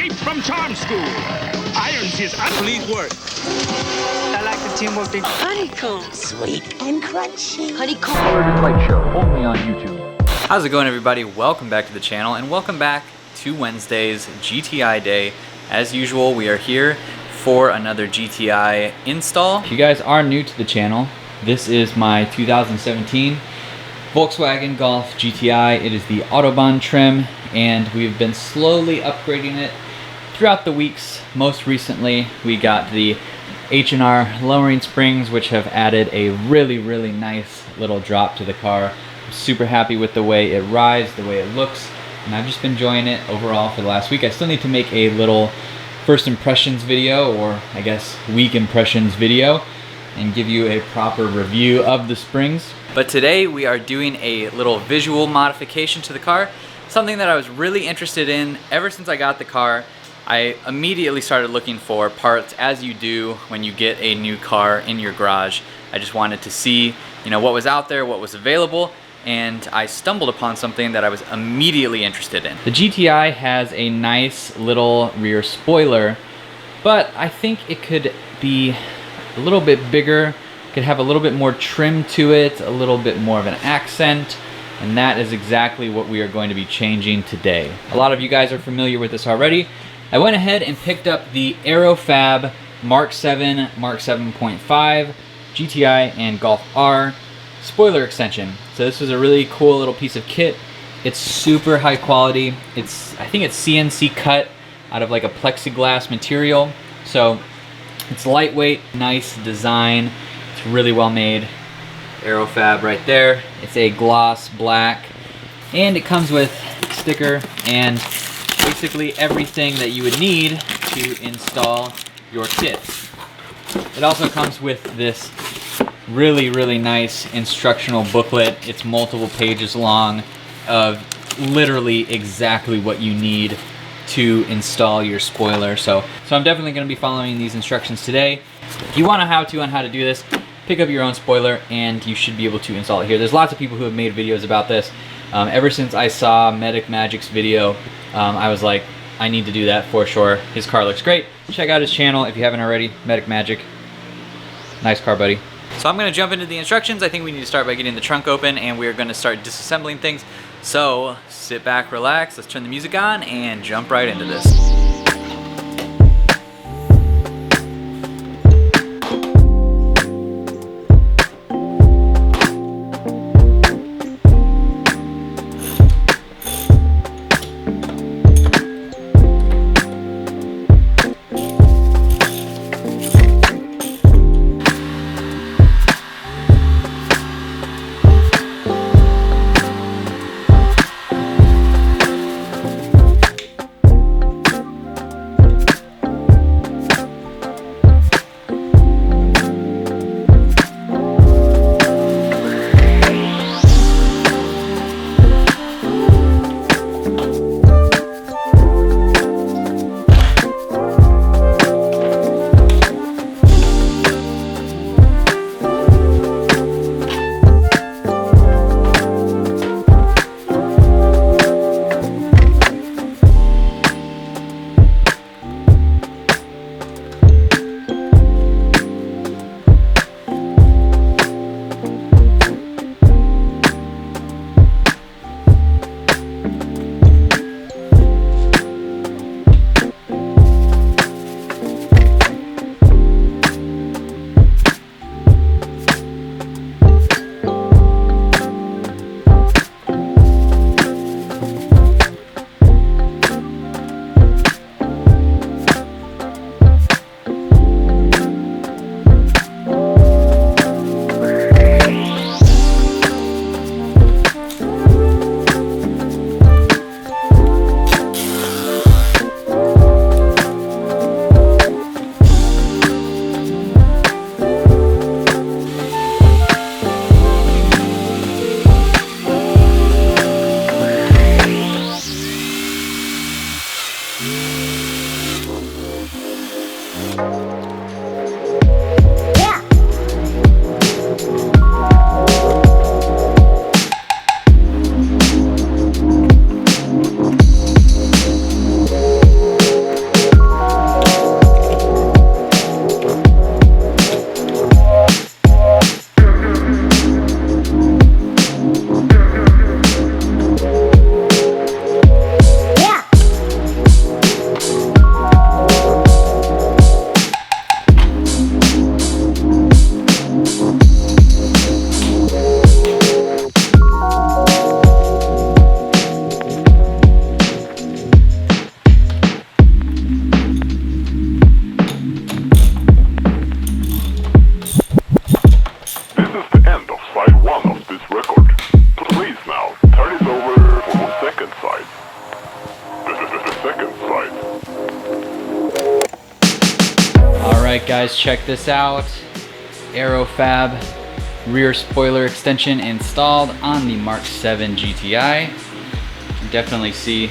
escaped from charm school. Irons his Please work. I like the teamwork thing. Honeycomb. Sweet and crunchy. Honeycomb. Color Light Show, only on YouTube. How's it going, everybody? Welcome back to the channel, and welcome back to Wednesday's GTI day. As usual, we are here for another GTI install. If you guys are new to the channel, this is my 2017 Volkswagen Golf GTI. It is the Autobahn trim, and we've been slowly upgrading it throughout the weeks. Most recently, we got the H&R lowering springs, which have added a really nice little drop to the car. I'm super happy with the way it rides, the way it looks, and I've just been enjoying it overall for the last week. I still need to make a little first impressions video, or I guess week impressions video, and give you a proper review of the springs. But today we are doing a little visual modification to the car, something that I was really interested in ever since I got the car. I immediately started looking for parts, as you do when you get a new car in your garage. I just wanted to see, what was out there, what was available, and I stumbled upon something that I was immediately interested in. The GTI has a nice little rear spoiler, but I think it could be a little bit bigger, could have a little bit more trim to it, a little bit more of an accent, and that is exactly what we are going to be changing today. A lot of you guys are familiar with this already. I went ahead and picked up the Aerofabb Mk7, Mark 7.5, GTI, and Golf R spoiler extension. So this was a really cool little piece of kit. It's super high quality. I think it's CNC cut out of like a plexiglass material. So it's lightweight, nice design. It's really well made. Aerofabb right there. It's a gloss black, and it comes with sticker and basically everything that you would need to install your kit. It also comes with this really nice instructional booklet. It's multiple pages long of literally exactly what you need to install your spoiler. So I'm definitely going to be following these instructions today. If you want a how-to on how to do this, pick up your own spoiler and you should be able to install it here. There's lots of people who have made videos about this. Ever since I saw Medic Magic's video, I was like, I need to do that for sure. His car looks great. Check out his channel if you haven't already, Medic Magic. Nice car, buddy. So I'm going to jump into the instructions. I think we need to start by getting the trunk open, and we're going to start disassembling things. So sit back, relax, let's turn the music on, and jump right into this. and fight. Alright guys, check this out. Aerofabb rear spoiler extension installed on the Mk7 GTI. You can definitely see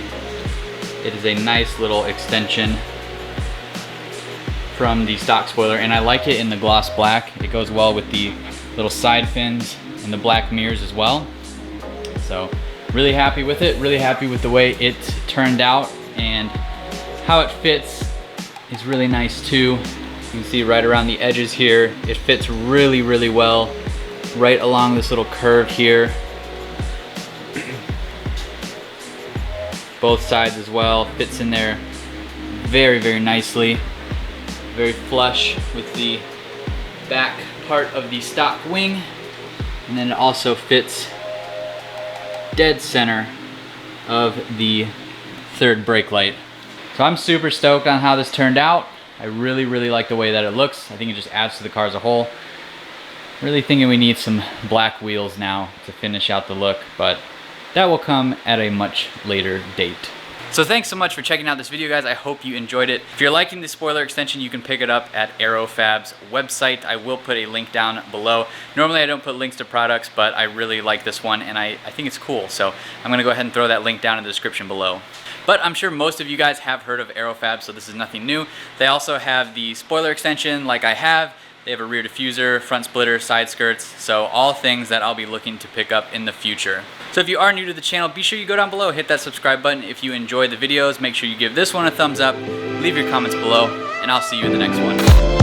it is a nice little extension from the stock spoiler, and I like it in the gloss black. It goes well with the little side fins and the black mirrors as well. So really happy with it, really happy with the way it turned out, and how it fits is really nice too. You can see right around the edges here, it fits really, really well right along this little curve here. Both sides as well, fits in there very, very nicely. Very flush with the back part of the stock wing, and then it also fits dead center of the third brake light. So I'm super stoked on how this turned out. I really, really like the way that it looks. I think it just adds to the car as a whole. Really thinking we need some black wheels now to finish out the look, but that will come at a much later date. So thanks so much for checking out this video, guys. I hope you enjoyed it. If you're liking the spoiler extension, you can pick it up at Aerofabb's website. I will put a link down below. Normally I don't put links to products, but I really like this one, and I think it's cool. So I'm gonna go ahead and throw that link down in the description below. But I'm sure most of you guys have heard of Aerofabb, so this is nothing new. They also have the spoiler extension like I have. They have a rear diffuser, front splitter, side skirts, so all things that I'll be looking to pick up in the future. So if you are new to the channel, be sure you go down below, hit that subscribe button. If you enjoy the videos, make sure you give this one a thumbs up, leave your comments below, and I'll see you in the next one.